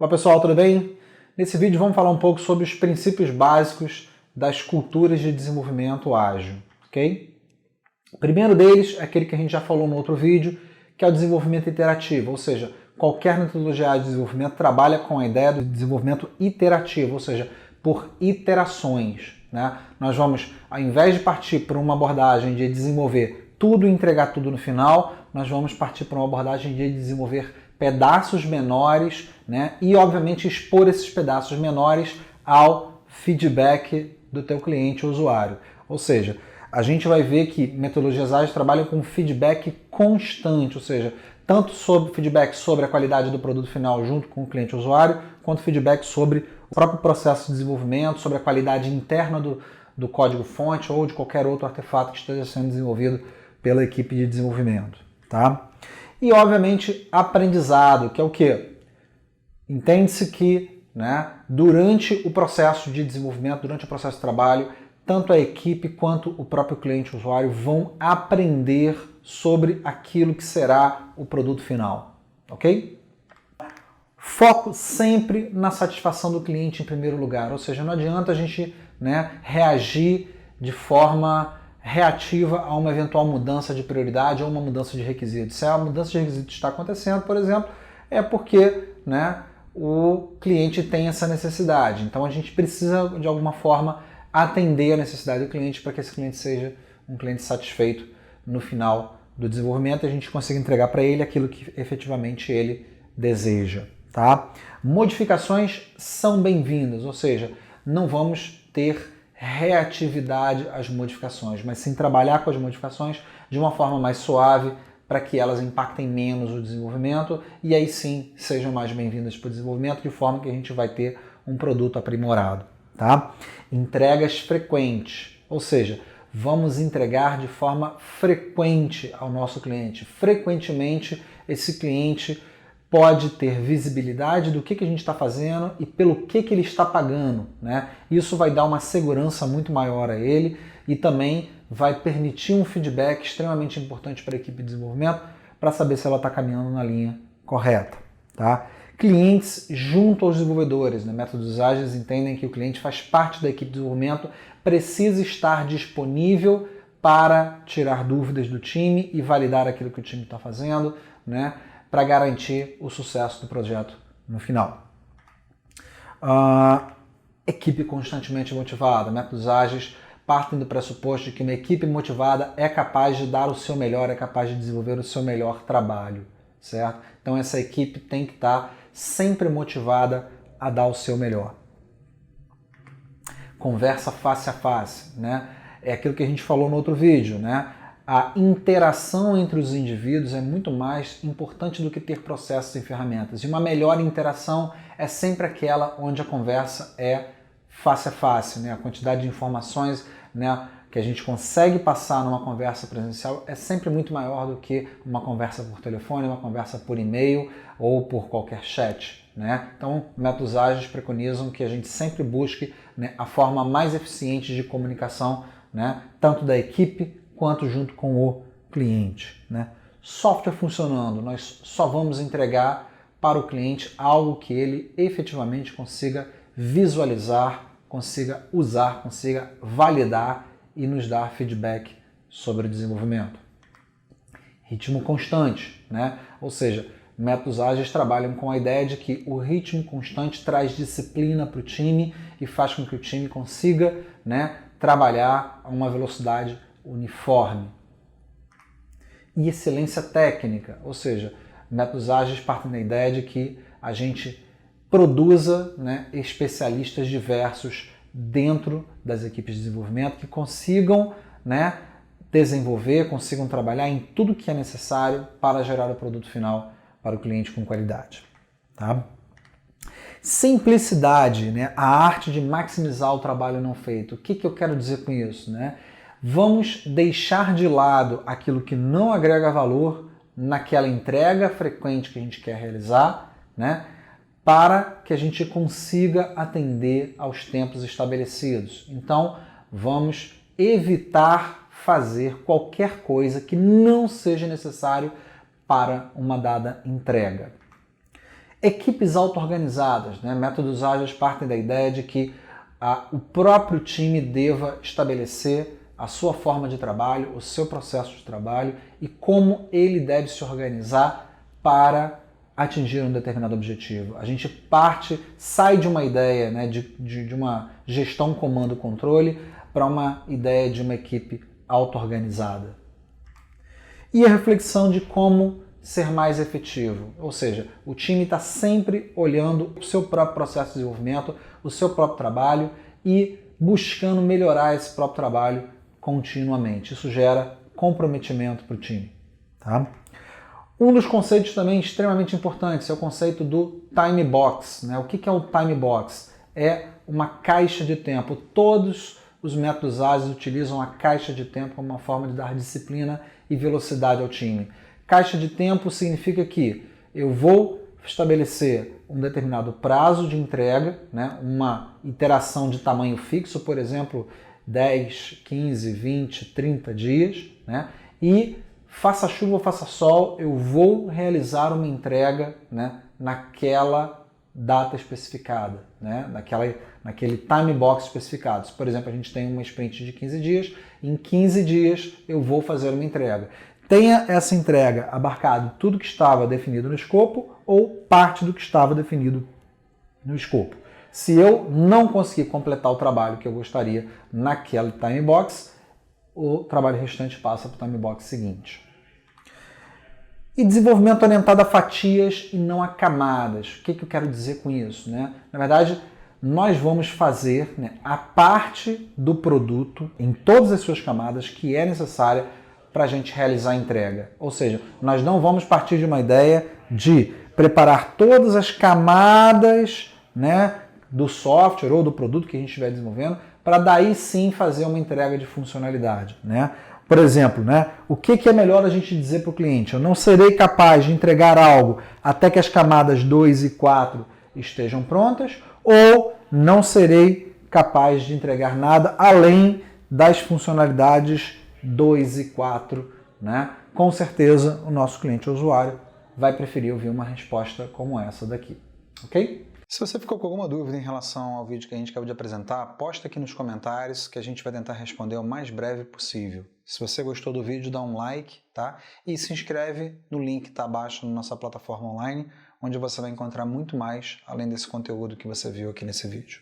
Olá pessoal, tudo bem? Nesse vídeo vamos falar um pouco sobre os princípios básicos das culturas de desenvolvimento ágil, ok? O primeiro deles é aquele que a gente já falou no outro vídeo, que é o desenvolvimento iterativo, ou seja, qualquer metodologia ágil de desenvolvimento trabalha com a ideia do desenvolvimento iterativo, ou seja, por iterações, né? Nós vamos, ao invés de partir por uma abordagem de desenvolver tudo e entregar tudo no final, nós vamos partir para uma abordagem de desenvolver pedaços menores, né? E obviamente expor esses pedaços menores ao feedback do teu cliente ou usuário. Ou seja, a gente vai ver que metodologias ágeis trabalham com feedback constante, ou seja, tanto sobre feedback sobre a qualidade do produto final junto com o cliente usuário, quanto feedback sobre o próprio processo de desenvolvimento, sobre a qualidade interna do código-fonte ou de qualquer outro artefato que esteja sendo desenvolvido pela equipe de desenvolvimento, tá? E, obviamente, aprendizado, que é o quê? Entende-se que, né, durante o processo de desenvolvimento, durante o processo de trabalho, tanto a equipe quanto o próprio cliente usuário vão aprender sobre aquilo que será o produto final, ok? Foco sempre na satisfação do cliente em primeiro lugar, ou seja, não adianta a gente, né, reagir de forma reativa a uma eventual mudança de prioridade ou uma mudança de requisito. Se a mudança de requisito está acontecendo, por exemplo, é porque, né, o cliente tem essa necessidade. Então a gente precisa, de alguma forma, atender a necessidade do cliente para que esse cliente seja um cliente satisfeito no final do desenvolvimento e a gente consiga entregar para ele aquilo que efetivamente ele deseja. Tá? Modificações são bem-vindas, ou seja, não vamos ter reatividade às modificações, mas sim trabalhar com as modificações de uma forma mais suave para que elas impactem menos o desenvolvimento e aí sim sejam mais bem-vindas para o desenvolvimento, de forma que a gente vai ter um produto aprimorado. Tá? Entregas frequentes, ou seja, vamos entregar de forma frequente ao nosso cliente. Frequentemente esse cliente pode ter visibilidade do que a gente está fazendo e pelo que ele está pagando, né? Isso vai dar uma segurança muito maior a ele e também vai permitir um feedback extremamente importante para a equipe de desenvolvimento para saber se ela está caminhando na linha correta. Tá? Clientes junto aos desenvolvedores, né? Métodos ágeis entendem que o cliente faz parte da equipe de desenvolvimento, precisa estar disponível para tirar dúvidas do time e validar aquilo que o time está fazendo, né? Para garantir o sucesso do projeto no final. Equipe constantemente motivada. Métodos ágeis partem do pressuposto de que uma equipe motivada é capaz de dar o seu melhor, é capaz de desenvolver o seu melhor trabalho, certo? Então essa equipe tem que estar sempre motivada a dar o seu melhor. Conversa face a face, né? É aquilo que a gente falou no outro vídeo, né? A interação entre os indivíduos é muito mais importante do que ter processos e ferramentas. E uma melhor interação é sempre aquela onde a conversa é face a face, né? A quantidade de informações, né, que a gente consegue passar numa conversa presencial é sempre muito maior do que uma conversa por telefone, uma conversa por e-mail ou por qualquer chat, né? Então, métodos ágeis preconizam que a gente sempre busque, né, a forma mais eficiente de comunicação, né, tanto da equipe quanto junto com o cliente, né? Software funcionando, nós só vamos entregar para o cliente algo que ele efetivamente consiga visualizar, consiga usar, consiga validar e nos dar feedback sobre o desenvolvimento. Ritmo constante, né? Ou seja, métodos ágeis trabalham com a ideia de que o ritmo constante traz disciplina para o time e faz com que o time consiga, né, trabalhar a uma velocidade uniforme. E excelência técnica, ou seja, métodos ágeis partem da ideia de que a gente produza, né, especialistas diversos dentro das equipes de desenvolvimento que consigam, né, desenvolver, consigam trabalhar em tudo que é necessário para gerar o produto final para o cliente com qualidade. Tá? Simplicidade, né, a arte de maximizar o trabalho não feito. O que eu quero dizer com isso, né? Vamos deixar de lado aquilo que não agrega valor naquela entrega frequente que a gente quer realizar, né, para que a gente consiga atender aos tempos estabelecidos. Então, vamos evitar fazer qualquer coisa que não seja necessário para uma dada entrega. Equipes auto-organizadas, né? Métodos ágeis partem da ideia de que o próprio time deva estabelecer a sua forma de trabalho, o seu processo de trabalho e como ele deve se organizar para atingir um determinado objetivo. A gente sai de uma ideia, né, de uma gestão comando-controle para uma ideia de uma equipe auto-organizada. E a reflexão de como ser mais efetivo, ou seja, o time está sempre olhando o seu próprio processo de desenvolvimento, o seu próprio trabalho e buscando melhorar esse próprio trabalho continuamente. Isso gera comprometimento para o time. Tá? Um dos conceitos também extremamente importantes é o conceito do time box. Né? O que é o time box? É uma caixa de tempo. Todos os métodos ágeis utilizam a caixa de tempo como uma forma de dar disciplina e velocidade ao time. Caixa de tempo significa que eu vou estabelecer um determinado prazo de entrega, né? Uma iteração de tamanho fixo, por exemplo, 10, 15, 20, 30 dias, né? E faça chuva ou faça sol, eu vou realizar uma entrega, né, naquela data especificada, né, naquele time box especificado. Por exemplo, a gente tem uma sprint de 15 dias, em 15 dias eu vou fazer uma entrega. Tenha essa entrega abarcado tudo que estava definido no escopo ou parte do que estava definido no escopo. Se eu não conseguir completar o trabalho que eu gostaria naquele time box, o trabalho restante passa para o time box seguinte. E desenvolvimento orientado a fatias e não a camadas. O que eu quero dizer com isso? Né? Na verdade, nós vamos fazer, né, a parte do produto em todas as suas camadas que é necessária para a gente realizar a entrega. Ou seja, nós não vamos partir de uma ideia de preparar todas as camadas, né, do software ou do produto que a gente estiver desenvolvendo para daí sim fazer uma entrega de funcionalidade. Né? Por exemplo, né, o que é melhor a gente dizer para o cliente? Eu não serei capaz de entregar algo até que as camadas 2 e 4 estejam prontas, ou não serei capaz de entregar nada além das funcionalidades 2 e 4, né? Com certeza o nosso cliente ou usuário vai preferir ouvir uma resposta como essa daqui, ok? Se você ficou com alguma dúvida em relação ao vídeo que a gente acabou de apresentar, posta aqui nos comentários que a gente vai tentar responder o mais breve possível. Se você gostou do vídeo, dá um like, tá? E se inscreve no link que está abaixo na nossa plataforma online, onde você vai encontrar muito mais além desse conteúdo que você viu aqui nesse vídeo.